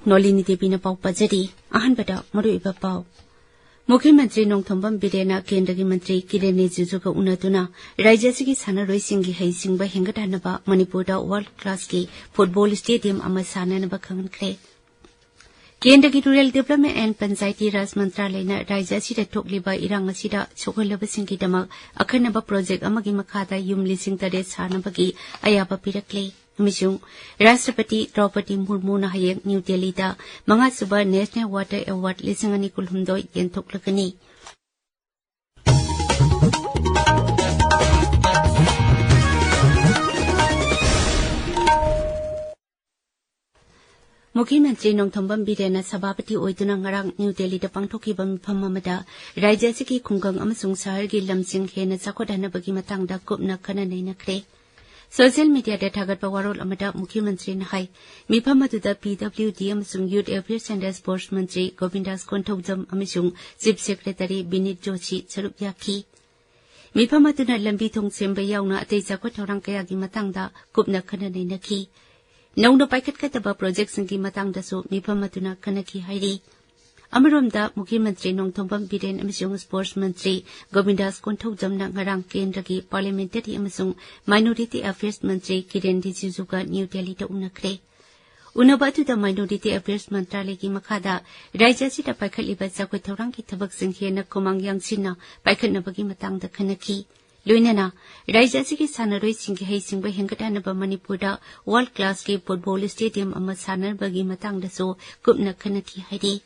Nolini Devi na pau pajari ahan bada maruiba pau. Mukhyamantri Nongthombam Birena Kendra Mantri Kiren Rijiju ka unatuna Rajya Sigi Sanaroi Singgi Haisingba Hengadanaba Manipurda World Class ki Football Stadium ama sananaba khankhre. Kendra ki Rural Development and Panchayati Raj Mantralayna Rajya Sida Thokliba Irang asida Chokolaba Singgi damak akhanaba project amagi makhada yum lising tare sanabagi ayaba pirakle. Misung Rashtrapati Draupadi Murmu na hayang New Delhi da mga suba National Water Award lisangani kulhumdoi yentoklakani. Mukhyamantri Nongthombam Birena Sabhapati oiduna ngarang New Delhi da pangthokiba mifam amada Rajya Sigi khungang amasung sahar gi lamsing hena chakhodhanabagi matangda kupna khananai nakre. Social media da thagatpa warol amada Mukhyamantri na hai mifam aduda PWD amasung Youth Affairs and Sports Mantri Govindas Konthojam amasung Chief Secretary Binit Joshi charup yakhi. Mifam aduna lambi thong semba yauna atei chakwa thorang kaya gi matangda kupna khananai nakhi. Nauna paikat kataba project singgi matangda su mifam aduna khanaki hairi. Amaromda Mukhyamantri Nongthombam Biren amasung Sports Mantri Govindas Konthojam na ngarang Kendra ki Parliamentary amasung Minority Affairs Mantri Kiren Rijiju ka New Delhi da unakre. Unaba atuda Minority Affairs Mantralay ki makhada Rajya Sida paikhatliba chakoi thorang ki thabak sing hena kumang yangsinna paikhatnabagi matangda khanaki. Loinana Rajya Sigi Sanaroi Singgi Haisingba Hengadanaba Manipurda World Class ki Football Stadium ama sanarbagi matangda su kupna khanaki hairi.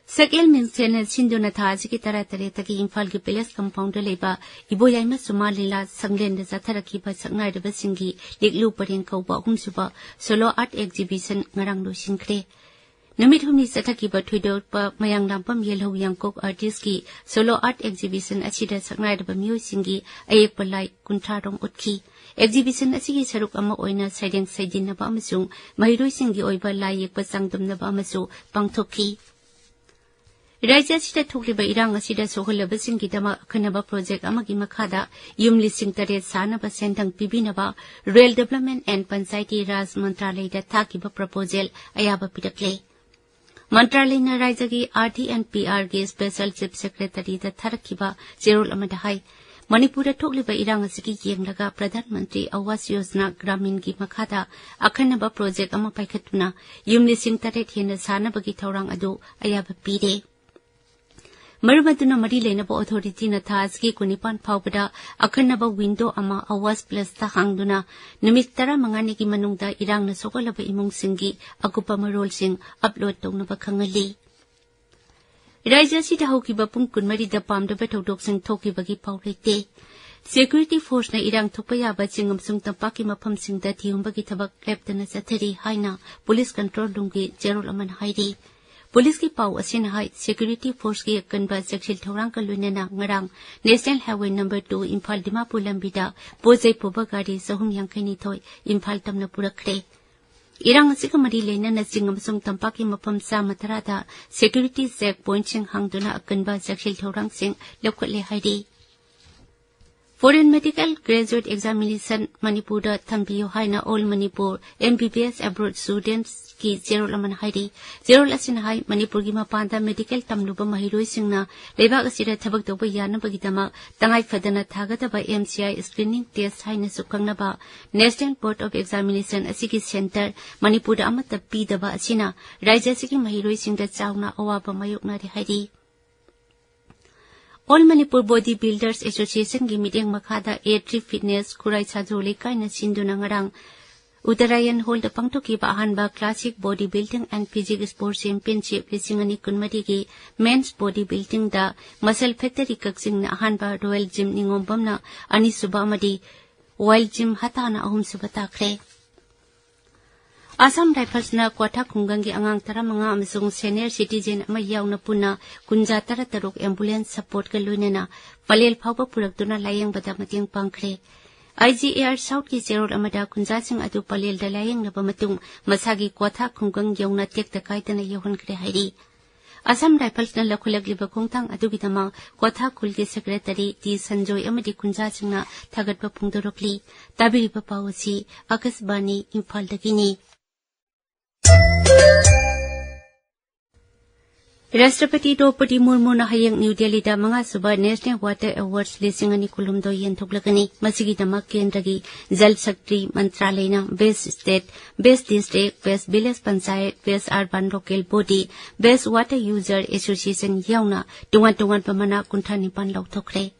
Sakil Minsena Sinduna Thaji ki taratare taki Imphal ki Palace Compound leba Iboyaima Sumalila Sanglenda Zatharaki ba Saknai da Singi Liglu Parin Kauba Humsuba Solo Art Exhibition ngarang lo singkre. Namit humni sataki ba thuidor pa mayang lampam yelho yangkok artist ki Solo Art Exhibition asida Saknai da Myo Singi ayek palai kuntharong utki. Exhibition asigi saruk ama oina saideng saidin na ba amasung mahiroi singi oiba layek pa sangdum na ba amasu pangthokki. Rajya Sida Thokliba Irang asida soholaba singgidama akhanaba project amagi makhada yum lising tare sanaba sendang pibinaba Rail Development and Panchayati Raj Mantralay da thakiba proposal ayaba pirakle. Mantralay na Rajya ki RT and PR ki Special Chief Secretary da tharakiba Zerol amada hai Manipura Thokliba Irang asigi yenglaga Pradhan Mantri Awas Yojana Gramin ki makhada akhanaba project ama paikhatuna yum lising tare hena sanabagi thorang adu ayaba pire. Marmaduna Mari Lenaba Authority na Thazki Kunipan Paubada Akhanaba window ama Awas Plus ta hangduna Nimitara Mangani ki manungda irang na sokolaba imong singi akupa marol sing upload tawnaba khangali. Rajya Sida Hokiba pung kunmari da pamdaba tawdok sing thokibagi paurete. Security Force na irang thokpayaba chingam sung tampaki mafam singda thiumbagi thabak leptana sathari haina Police Control Room ki Jerol aman hairi. Police ki pau asin hai Security Force ki kanba sekshil thorang ka luinana ngarang National Highway number 2 Imphal Dimapur lambida bojai poba gari sahum yangkhaini thoi Imphal tamna purakre. Irang asika mari leina na singam sung tampaki mafam sa matarada security checkpoint sing hangduna kanba sekshil thorang sing lokhle hairi. Foreign Medical Graduate Examination Manipurda Thambiyo Haina All Manipur MBBS Abroad Students ki Zerol aman hairi. Zerol asin hai Manipur gi mapanda medical tamluba mahiroi singna lebak asira thabak tawba yanabagi dama tangai fadana thagataba MCI screening test haina sukangnaba National Board of Examination asigi center Manipurda amata pidaba asina Rajya Sigi mahiroi singda chawna awaba mayokna ri hairi. All Manipur Bodybuilders Association gi meeting makhada A3 Fitness Kurai Chajole kaina sinduna ngarang Uttarayan Hall da pangthoki ba ahanba Classic Bodybuilding and Physique Sports Championship lisingani kunmari gi Men's Bodybuilding da Muscle Factory kaksing na ahanba Royal Gym ningombam na ani suba amadi Wild Gym hatana ahum suba takre. Assam Rifles na Kwatha Khungangi angang taramanga amasung senior citizen ama yauna puna kunja taruk ambulance support ka luinana palel phawba puraktuna layang bada mating pangkhre. IGAR South ki Zerol amada kunja sing adu palel da layang naba matung masagi Kwatha Khungang yauna tekta kaitana yohon kre hairi. Assam Rifles na lakhulagliba khongthang adugidama Kwatha Khulgi Secretary T Sanjoy amadi kunja singna thagatba phungdorokli tabiriba pawasi Akasbani Imphal dagini. Rastrapati Draupadi Murmu na hayang New Delhi da mga suba National Water Awards lisingani kulumdo yentuglagani masigidama kendragi Jal Shakti Mantralaya na Best State, Best District, Best Village Panchayat, Best Urban Local Body, Best Water User Association yauna tungan-tungan pamana kuntanipan lauthokre.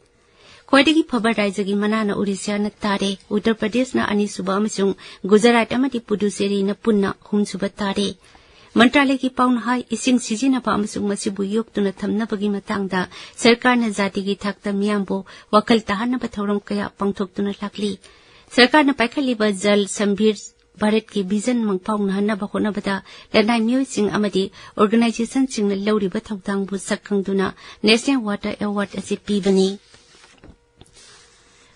Khwaidagi phaba raijagi manana Odisha na tare, Uttar Pradesh na ani suba amasung Gujarat amadi Puducherry na punna humsuba tare. Mantralaya ki pauna hai ising sizinaba amasung masibu yoktuna thamnabagi matangda sarkarna jatigi thakta miyambo wakal tahanaba thauram kaya pangthoktuna lakli. Sarkarna paikhaliba Jal Sambir Bharat ki vision mangpauna hanaba honabada lanai myoising amadi organization singna lauriba thautangbu sakkangduna National Water Award asi pibani.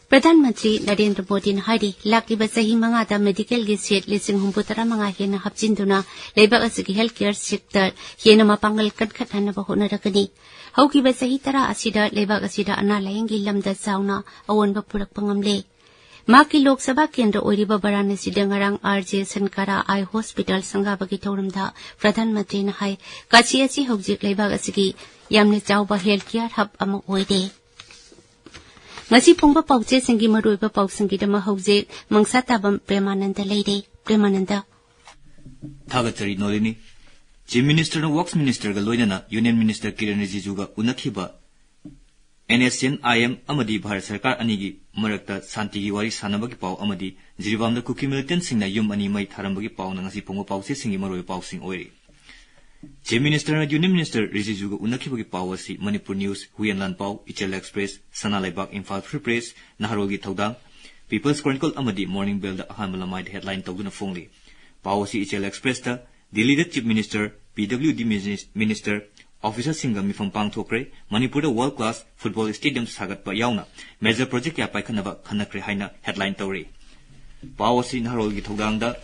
Pradhanmantri Narendra Modi na hari lakliba sahi mangada medical gi seat lising humputara mga hena hapjinduna leibak asigi healthcare sector hena mapangal kadkhat hanaba honarakani. Haukiba sahi tara asida leibak asida analayanggi lamda sauna awanba purak pangamle. Maki Lok Sabha Kendra oiriba Varanasi ngarang RJ Sankara Eye Hospital sangabagi thauramda Pradhanmantri na hai kachi asi hojik leibak asigi yamne chawba healthcare hub ama oide. Ngasi pongba pauche singi maruiba pausingi dama hojik Mangsatabam Premananda leide. Premananda Thagatsari Nolini Chief Minister na Works Minister ga loinana Union Minister Kiren Rijiju ga unakhiba NSN IM amadi Bharat Sarkar anigi marakta santigi wari sanabagi pau amadi Jiribamda kuki militant singna yum ani mai tharambagi pau na ngasi pongba pauche singi maroi pausing oiri. Chief Minister na Union Minister Rijiju ga unakhibagi pau asi Manipur News Huyanlan Pau Ichel Express Sana Laibak Imphal Free Press Naharolgi Thaudang People's Chronicle amadi Morning Bell da ahanmalamai headline tawduna fongli. Pau asi Ichel Express ta Delhi da Chief Minister PWD Minister Officer Singa mifam pangthokre Manipur da world class football stadium sagatpa yauna major project ya paikhanaba khanakre haina headline tawri. Pau asi Naharolgi Thaudang da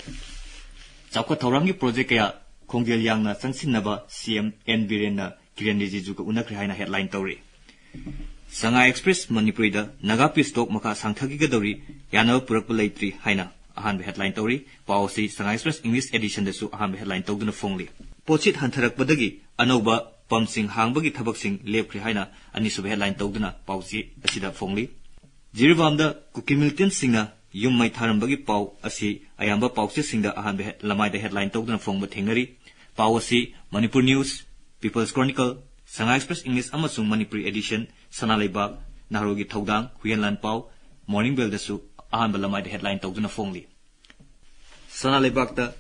chapka thaurangi project ya Kongjel Yangna Sangsinaba CM N Birena Kiren Rijiju ga unakre haina headline tawri. Sanga Express Manipuri da Nagapi stock maka sangthagi ga dawri yana purakpa leitri haina ahanba headline tawri. Pau si Sanga Express English edition da su ahanba headline tawduna fongli. Pochit hantharakpadagi anauba pamsing hangbagi thabaksing lepri haina anisuba headline tawduna pau si asida fongli. Jiribamda kukimiltian singa yum mai tharambagi pau asi ayamba pauche singda ahanba lamai da headline tawduna fongba thengnari. Pau asi Manipur News People's Chronicle Sanga Express English amasung Manipuri edition Sana Laibak Naharogi Thaudang Huyanlan Pau Morning Bell da su ahanba lamai da headline tawduna fongli. Sana Laibak da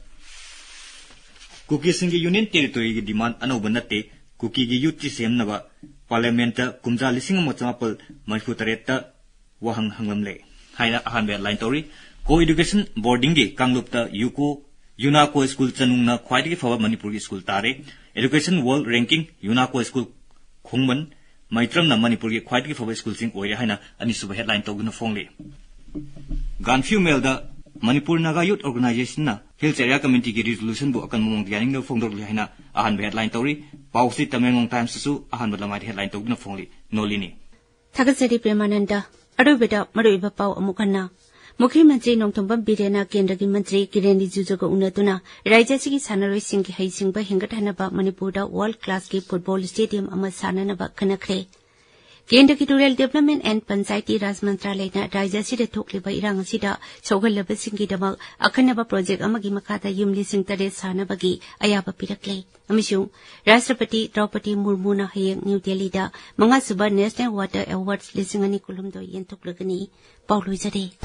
Kuki singi Union Territory gi demand anauba natte Kuki gi youth semnaba Parliament ta kumja lising amachapal manfutaretta wahang hanglamle haina ahanba headline tawri. Co-education boarding gi kanglupta UNACO school chanungna khwaidagi phaba Manipur school tare. Education world ranking UNACO school khongman maitramna Manipur gi khwaidagi phaba school sing oire haina anisuba headline tawduna fongli. Ganfew mail da Manipur Naga Youth Organization na Hills Area Committee ki resolution bu akan mumong dianing na fongdor haina ahanba headline tawri. Pausi Tamenglong Times su ahanba lamai headline tawduna fongli. Nolini Thagatsari Premananda Arubeda maruiba pau amukana Mukhyamantri Nongthombam Birena Kendragi Mantri Kiren Rijiju ga unatuna Raijasigi sanaroi singgi haisingba hingathanaba Manipurda world class ki football stadium ama sananaba khanakre. Kendragi Rural Development and Panchayati Raj Mantralaya na Raijasida thokliba irang asida chawgallaba singgi damak akhanaba project amagi makhada yumli singtare sanabagi ayaba pirakle. Amasung Rastrapati Draupadi Murmu na hayang New Delhi da mga suba National Water Awards lisingani kulumdo yentuklagani Paulo Jade.